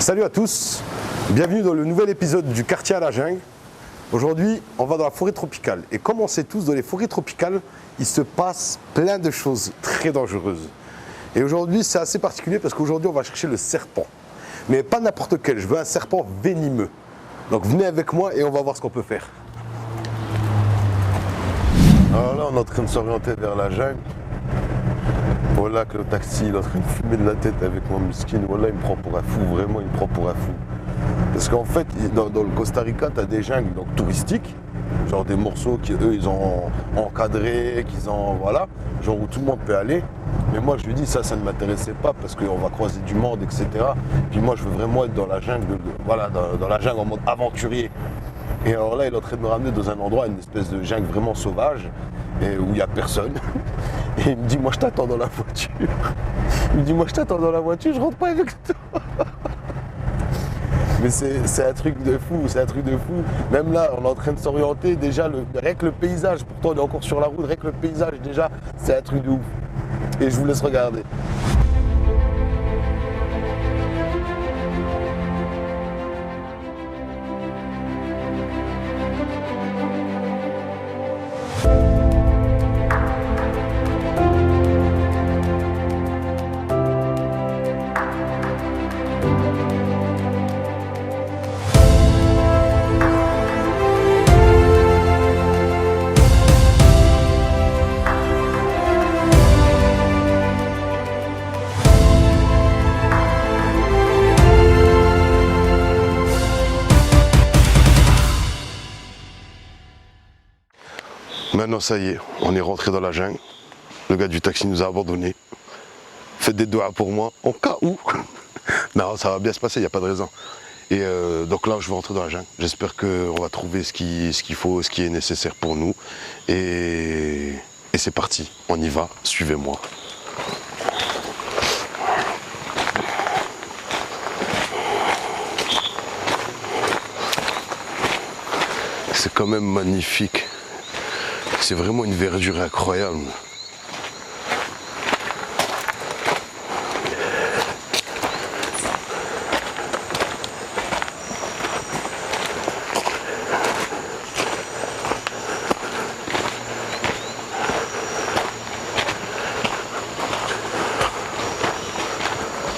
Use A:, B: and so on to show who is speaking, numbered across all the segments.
A: Salut à tous, bienvenue dans le nouvel épisode du quartier à la jungle. Aujourd'hui, on va dans la forêt tropicale. Et comme on sait tous, dans les forêts tropicales, il se passe plein de choses très dangereuses. Et aujourd'hui, c'est assez particulier parce qu'aujourd'hui, on va chercher le serpent. Mais pas n'importe quel, je veux un serpent venimeux. Donc venez avec moi et on va voir ce qu'on peut faire.
B: Alors là, on est en train de s'orienter vers la jungle. Voilà que le taxi il est en train de fumer de la tête avec moi, miskin. Voilà, il me prend pour un fou, vraiment, il me prend pour un fou. Parce qu'en fait, dans le Costa Rica, tu as des jungles donc, touristiques, genre des morceaux qui, eux, ils ont encadré, qu'ils ont, voilà, genre où tout le monde peut aller. Mais moi, je lui dis, ça ne m'intéressait pas parce qu'on va croiser du monde, etc. Puis moi, je veux vraiment être dans la jungle, voilà, dans la jungle en mode aventurier. Et alors là, il est en train de me ramener dans un endroit, une espèce de jungle vraiment sauvage, et où il n'y a personne. Et il me dit, moi je t'attends dans la voiture. Il me dit, moi je t'attends dans la voiture, je rentre pas avec toi. Mais c'est un truc de fou, c'est un truc de fou. Même là, on est en train de s'orienter, déjà, rien que le paysage, pourtant on est encore sur la route, rien que le paysage, déjà, c'est un truc de ouf. Et je vous laisse regarder.
A: Maintenant, ça y est, on est rentré dans la jungle. Le gars du taxi nous a abandonnés. Faites des doigts pour moi, en cas où. Non, ça va bien se passer, il n'y a pas de raison. Et donc là, je vais rentrer dans la jungle. J'espère qu'on va trouver ce qu'il faut, ce qui est nécessaire pour nous. Et c'est parti, on y va, suivez-moi. C'est quand même magnifique. C'est vraiment une verdure incroyable.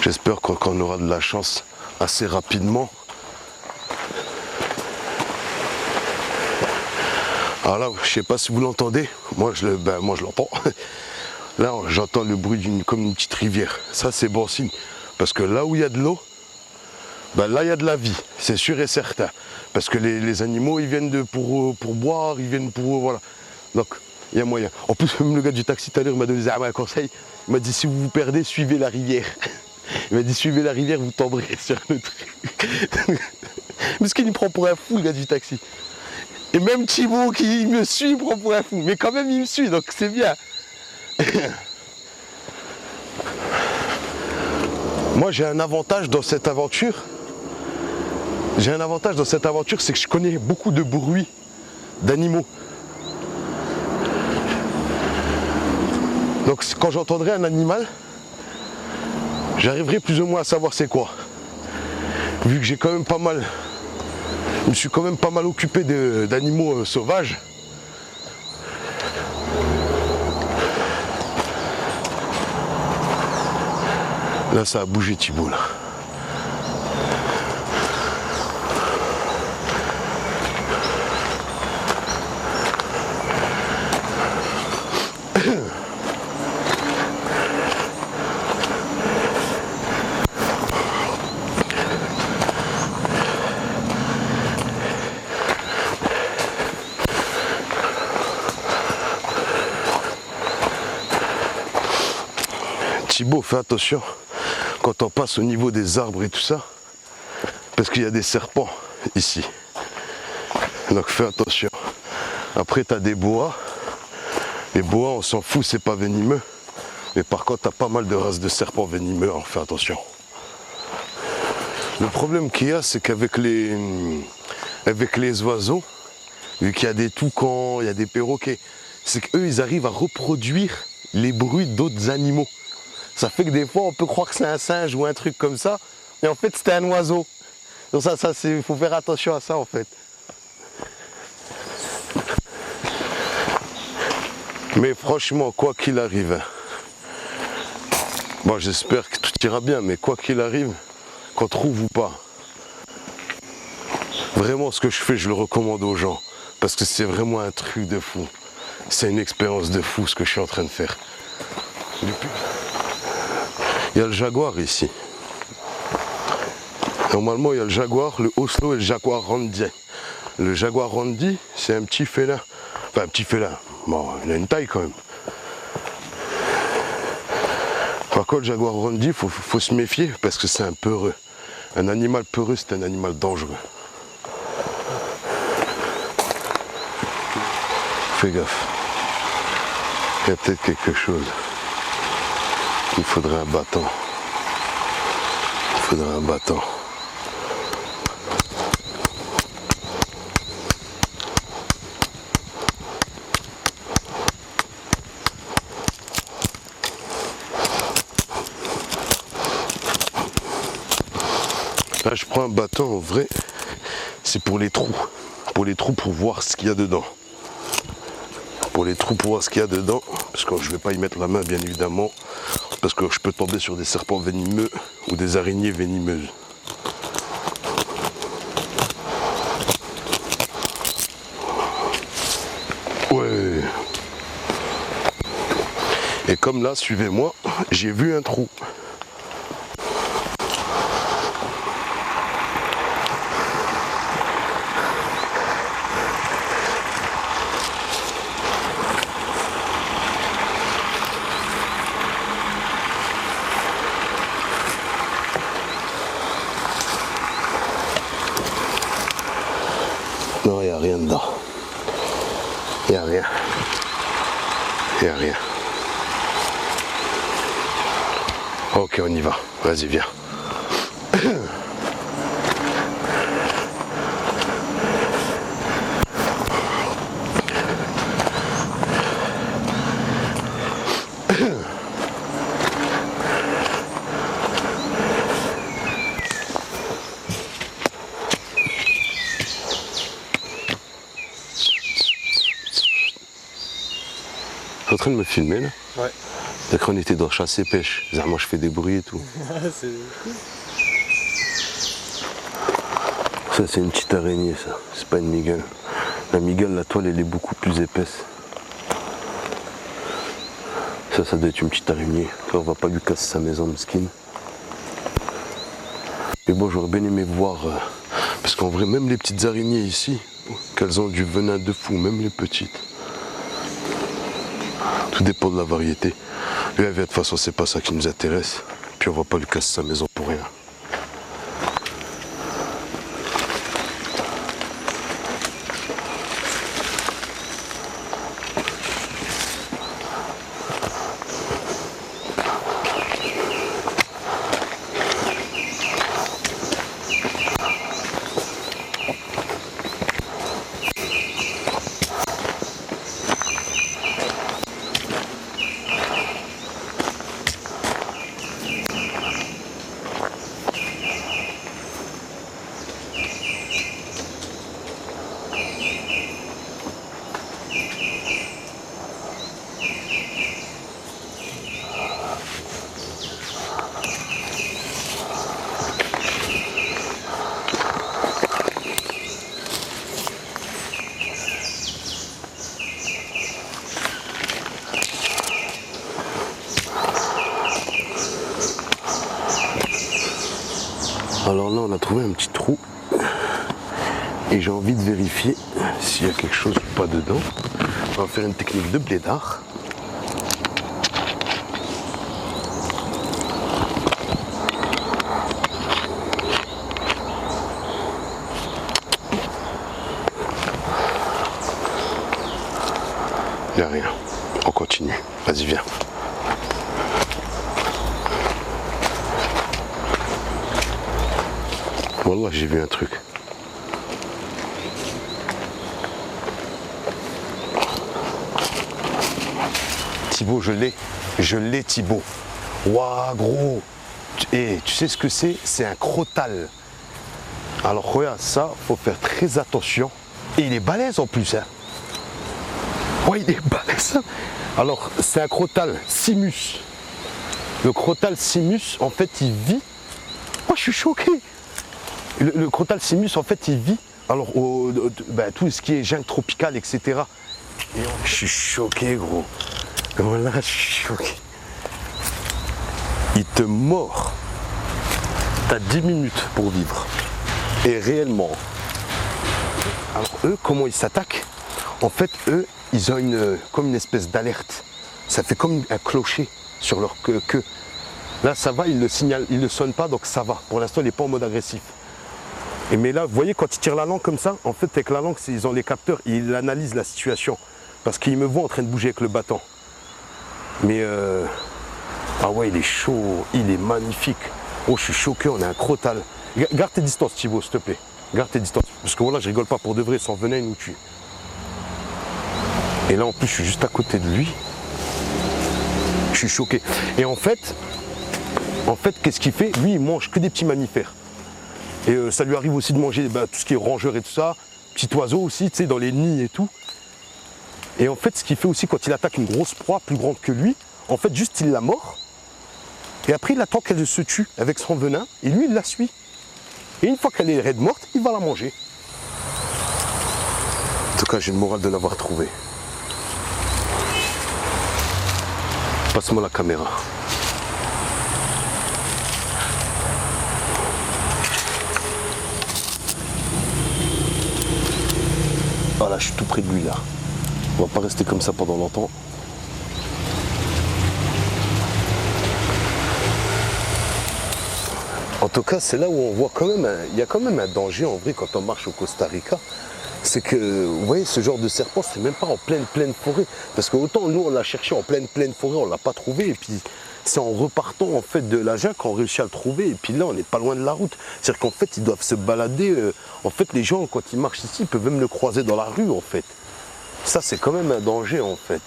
A: J'espère qu'on aura de la chance assez rapidement. Alors là, je sais pas si vous l'entendez, moi je l'entends. Là, j'entends le bruit comme une petite rivière. Ça, c'est bon signe. Parce que là où il y a de l'eau, là, il y a de la vie. C'est sûr et certain. Parce que les animaux, ils viennent pour boire, ils viennent pour... Voilà. Donc, il y a moyen. En plus, même le gars du taxi tout à l'heure m'a donné un conseil. Il m'a dit, si vous vous perdez, suivez la rivière. Il m'a dit, suivez la rivière, vous tomberez sur le truc. Parce qu'il me prend pour un fou, le gars du taxi. Et même Thibaut qui me suit, il me prend pour un fou. Mais quand même, il me suit, donc c'est bien. Moi, j'ai un avantage dans cette aventure. J'ai un avantage dans cette aventure, c'est que je connais beaucoup de bruits d'animaux. Donc quand j'entendrai un animal, j'arriverai plus ou moins à savoir c'est quoi. Vu que j'ai quand même pas mal... Je me suis quand même pas mal occupé d'animaux sauvages. Là, ça a bougé Thibaut, là. Thibaut, fais attention quand on passe au niveau des arbres et tout ça, parce qu'il y a des serpents ici. Donc fais attention. Après, tu as des boas. Les boas, on s'en fout, c'est pas venimeux. Mais par contre, tu as pas mal de races de serpents venimeux, hein, fais attention. Le problème qu'il y a, c'est qu'avec les oiseaux, vu qu'il y a des toucans, il y a des perroquets, c'est qu'eux, ils arrivent à reproduire les bruits d'autres animaux. Ça fait que des fois, on peut croire que c'est un singe ou un truc comme ça. Et en fait, c'était un oiseau. Donc ça il faut faire attention à ça en fait. Mais franchement, quoi qu'il arrive, bon, j'espère que tout ira bien, mais quoi qu'il arrive, qu'on trouve ou pas, vraiment ce que je fais, je le recommande aux gens. Parce que c'est vraiment un truc de fou. C'est une expérience de fou ce que je suis en train de faire. Il y a le jaguar ici. Normalement, il y a le jaguar, le Oslo et le jaguar Randy. Le jaguar Randy, c'est un petit félin. Enfin, un petit félin. Bon, il a une taille quand même. Par contre, le jaguar Randy, il faut se méfier parce que c'est un peureux. Un animal peureux, c'est un animal dangereux. Fais gaffe. Il y a peut-être quelque chose. Il faudrait un bâton. Il faudrait un bâton. Là, je prends un bâton, en vrai, c'est pour les trous. Pour les trous, pour voir ce qu'il y a dedans. Pour les trous, pour voir ce qu'il y a dedans. Parce que je ne vais pas y mettre la main, bien évidemment. Parce que je peux tomber sur des serpents venimeux ou des araignées venimeuses. Ouais. Et comme là, suivez-moi, j'ai vu un trou. Non, il n'y a rien dedans. Il n'y a rien. Il n'y a rien. Ok, on y va. Vas-y, viens. T'es en train de me filmer là?
C: Ouais.
A: D'accord, on était dans chasse et pêche. Moi je fais des bruits et tout. Ça c'est une petite araignée ça, c'est pas une migale. La migale, la toile elle est beaucoup plus épaisse. Ça doit être une petite araignée. On va pas lui casser sa maison mesquine. Mais bon, j'aurais bien aimé voir, parce qu'en vrai même les petites araignées ici, qu'elles ont du venin de fou, même les petites. Tout dépend de la variété. Lui, de toute façon, c'est pas ça qui nous intéresse. Puis on va pas lui casser sa maison pour rien. Alors là, on a trouvé un petit trou et j'ai envie de vérifier s'il y a quelque chose ou pas dedans. On va faire une technique de blédard. Il n'y a rien. On continue. Vas-y, viens. Wallah, j'ai vu un truc. Thibaut, je l'ai Thibaut. Waouh, gros. tu sais ce que c'est? C'est un crotal. Alors regarde, ça, faut faire très attention. Et il est balèze en plus. Hein. Ouais, il est balèze. Alors, c'est un crotal Simus. Le crotal Simus, en fait, il vit. Oh, je suis choqué. Le crotal Simus, en fait, il vit. Alors, tout ce qui est jungle tropicale, etc. Et je suis choqué, gros. Voilà, je suis choqué. Il te mord. T'as 10 minutes pour vivre. Et réellement. Alors, eux, comment ils s'attaquent? En fait, eux, ils ont comme une espèce d'alerte. Ça fait comme un clocher sur leur queue. Là, ça va, ils le signalent, ils ne le sonnent pas, donc ça va. Pour l'instant, il n'est pas en mode agressif. Mais là, vous voyez, quand ils tirent la langue comme ça, en fait, avec la langue, ils ont les capteurs, ils analysent la situation. Parce qu'ils me voient en train de bouger avec le bâton. Mais, ah ouais, il est chaud, il est magnifique. Oh, je suis choqué, on a un crotal. Garde tes distances, Thibaut, s'il te plaît. Garde tes distances. Parce que voilà, je rigole pas pour de vrai, sans venin, il nous tue. Et là, en plus, je suis juste à côté de lui. Je suis choqué. Et en fait, qu'est-ce qu'il fait? Lui, il mange que des petits mammifères. Et ça lui arrive aussi de manger tout ce qui est rongeur et tout ça, petits oiseaux aussi, tu sais, dans les nids et tout. Et en fait, ce qu'il fait aussi quand il attaque une grosse proie plus grande que lui, en fait, juste il la mord. Et après, il attend qu'elle se tue avec son venin. Et lui, il la suit. Et une fois qu'elle est raide morte, il va la manger. En tout cas, j'ai le moral de l'avoir trouvée. Passe-moi la caméra. Voilà, je suis tout près de lui là. On va pas rester comme ça pendant longtemps. En tout cas, c'est là où on voit quand même, il y a quand même un danger en vrai quand on marche au Costa Rica. C'est que, vous voyez, ce genre de serpent, c'est même pas en pleine forêt. Parce que autant nous, on l'a cherché en pleine forêt, on l'a pas trouvé. Et puis, c'est en repartant en fait de la jungle qu'on réussit à le trouver. Et puis là, on n'est pas loin de la route. C'est-à-dire qu'en fait, ils doivent se balader. En fait, les gens, quand ils marchent ici, ils peuvent même le croiser dans la rue, en fait. Ça, c'est quand même un danger, en fait.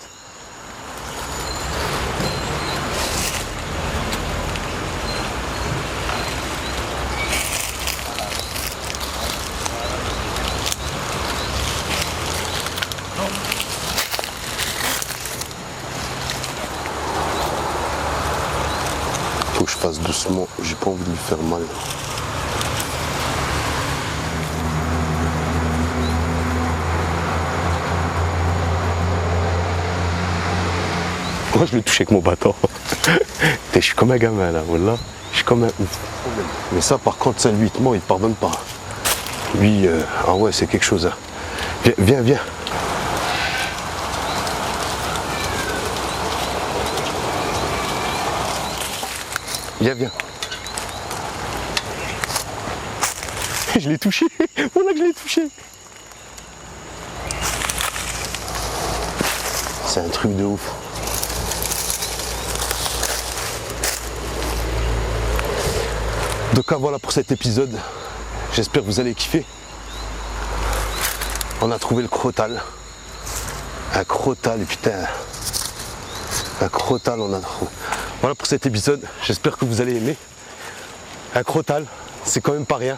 A: Faut que je fasse doucement, j'ai pas envie de lui faire mal. Moi je l'ai touché avec mon bâton. Je suis comme un gamin là, voilà. Je suis comme un ouf. Mais ça par contre, ça lui, il te pardonne pas. Lui, ah ouais, c'est quelque chose. Hein. Viens. Viens. Je l'ai touché. Voilà que je l'ai touché. C'est un truc de ouf. Donc voilà pour cet épisode. J'espère que vous allez kiffer. On a trouvé le crotal. Un crotal, putain. Un crotal, on a trouvé. Voilà pour cet épisode, j'espère que vous allez aimer. Un crotal, c'est quand même pas rien.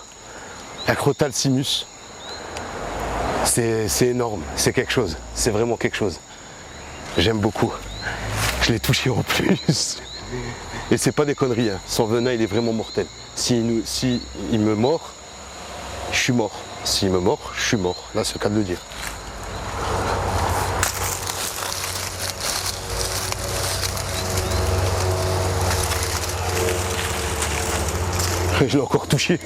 A: Un crotal Simus, c'est énorme, c'est quelque chose, c'est vraiment quelque chose. J'aime beaucoup. Je l'ai touché en plus. Et c'est pas des conneries, hein. Son venin il est vraiment mortel. Si il me mord, je suis mort. S'il me mord, je suis mort. Là c'est le cas de le dire. Je l'ai encore touché.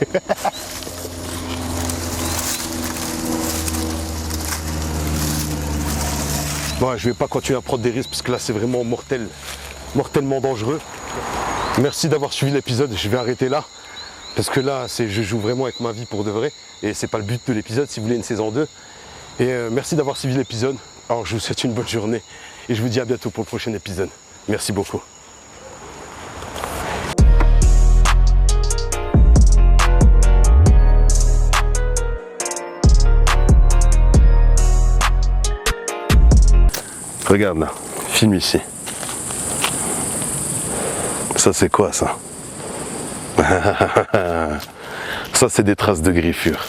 A: Bon, je vais pas continuer à prendre des risques parce que là c'est vraiment mortellement dangereux. Merci d'avoir suivi l'épisode, je vais arrêter là. Parce que là, je joue vraiment avec ma vie pour de vrai. Et c'est pas le but de l'épisode si vous voulez une saison 2. Et merci d'avoir suivi l'épisode. Alors je vous souhaite une bonne journée. Et je vous dis à bientôt pour le prochain épisode. Merci beaucoup. Regarde là, filme ici. Ça c'est quoi ça? Ça, c'est des traces de griffure.